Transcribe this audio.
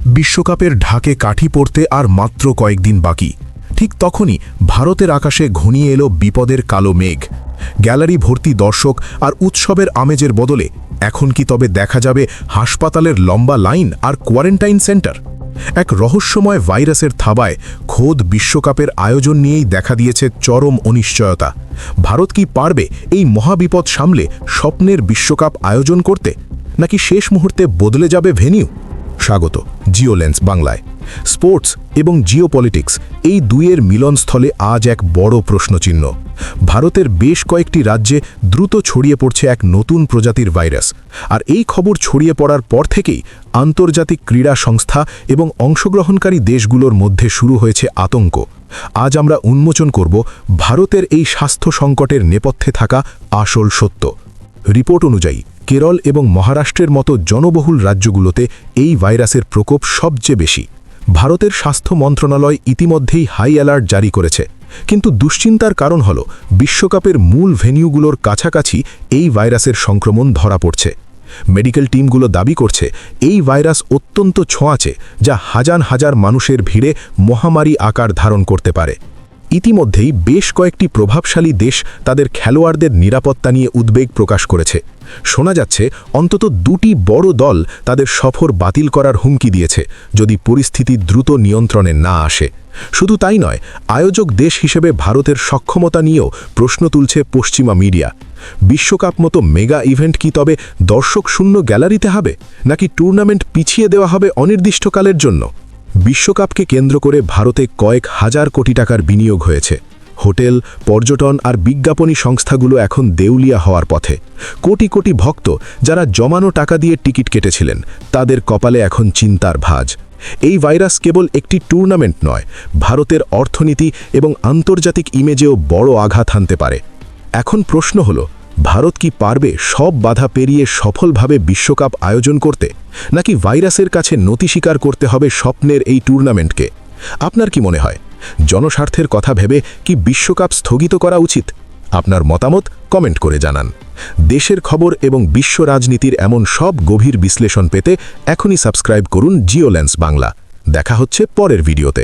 বিশ্বকাপের ঢাকে কাঠি পড়তে আর মাত্র কয়েকদিন বাকি। ঠিক তখনই ভারতের আকাশে ঘনিয়ে এলো বিপদের কালো মেঘ। গ্যালারি ভর্তি দর্শক আর উৎসবের আমেজের বদলে এখন কি তবে দেখা যাবে হাসপাতালের লম্বা লাইন আর কোয়ারেন্টাইন সেন্টার? এক রহস্যময় ভাইরাসের থাবায় খোদ বিশ্বকাপের আয়োজন নিয়েই দেখা দিয়েছে চরম অনিশ্চয়তা। ভারত কি পারবে এই মহাবিপদ সামলে স্বপ্নের বিশ্বকাপ আয়োজন করতে, নাকি শেষ মুহূর্তে বদলে যাবে ভেন্যু? স্বাগত জিওলেন্স বাংলায়। স্পোর্টস এবং জিওপলিটিক্স এই দুইয়ের মিলনস্থলে আজ এক বড় প্রশ্নচিহ্ন। ভারতের বেশ কয়েকটি রাজ্যে দ্রুত ছড়িয়ে পড়ছে এক নতুন প্রজাতির ভাইরাস, আর এই খবর ছড়িয়ে পড়ার পর থেকেই আন্তর্জাতিক ক্রীড়া সংস্থা এবং অংশগ্রহণকারী দেশগুলোর মধ্যে শুরু হয়েছে আতঙ্ক। আজ আমরা উন্মোচন করব ভারতের এই স্বাস্থ্য সংকটের নেপথ্যে থাকা আসল সত্য। রিপোর্ট অনুযায়ী কেরল এবং মহারাষ্ট্রের মতো জনবহুল রাজ্যগুলোতে এই ভাইরাসের প্রকোপ সবচেয়ে বেশি। ভারতের স্বাস্থ্য মন্ত্রণালয় ইতিমধ্যেই হাই অ্যালার্ট জারি করেছে, কিন্তু দুশ্চিন্তার কারণ হল বিশ্বকাপের মূল ভেন্যুগুলোর কাছাকাছি এই ভাইরাসের সংক্রমণ ধরা পড়ছে। মেডিকেল টিমগুলো দাবি করছে এই ভাইরাস অত্যন্ত ছোঁয়াচে, যা হাজার হাজার মানুষের ভিড়ে মহামারী আকার ধারণ করতে পারে। ইতিমধ্যেই বেশ কয়েকটি প্রভাবশালী দেশ তাদের খেলোয়াড়দের নিরাপত্তা নিয়ে উদ্বেগ প্রকাশ করেছে। শোনা যাচ্ছে অন্তত দুটি বড় দল তাদের সফর বাতিল করার হুমকি দিয়েছে যদি পরিস্থিতি দ্রুত নিয়ন্ত্রণে না আসে। শুধু তাই নয়, আয়োজক দেশ হিসেবে ভারতের সক্ষমতা নিয়েও প্রশ্ন তুলছে পশ্চিমা মিডিয়া। বিশ্বকাপ মতো মেগা ইভেন্ট কি তবে দর্শক শূন্য গ্যালারিতে হবে, নাকি টুর্নামেন্ট পিছিয়ে দেওয়া হবে অনির্দিষ্টকালের জন্য? বিশ্বকাপকে কেন্দ্র করে ভারতে কয়েক হাজার কোটি টাকার বিনিয়োগ হয়েছে। হোটেল, পর্যটন আর বিজ্ঞাপনী সংস্থাগুলো এখন দেউলিয়া হওয়ার পথে। কোটি কোটি ভক্ত যারা জমানো টাকা দিয়ে টিকিট কেটেছিলেন, তাদের কপালে এখন চিন্তার ভাঁজ। এই ভাইরাস কেবল একটি টুর্নামেন্ট নয়, ভারতের অর্থনীতি এবং আন্তর্জাতিক ইমেজেও বড় আঘাত হানতে পারে। এখন প্রশ্ন হলো, ভারত কি পারবে সব বাধা পেরিয়ে সফলভাবে বিশ্বকাপ আয়োজন করতে, নাকি ভাইরাসের কাছে নতি স্বীকার করতে হবে স্বপ্নের এই টুর্নামেন্টকে? আপনার কি মনে হয়, জনস্বার্থের কথা ভেবে কি বিশ্বকাপ স্থগিত করা উচিত? আপনার মতামত কমেন্ট করে জানান। দেশের খবর এবং বিশ্ব রাজনীতির এমন সব গভীর বিশ্লেষণ পেতে এখনই সাবস্ক্রাইব করুন জিওলেন্স বাংলা। দেখা হচ্ছে পরের ভিডিওতে।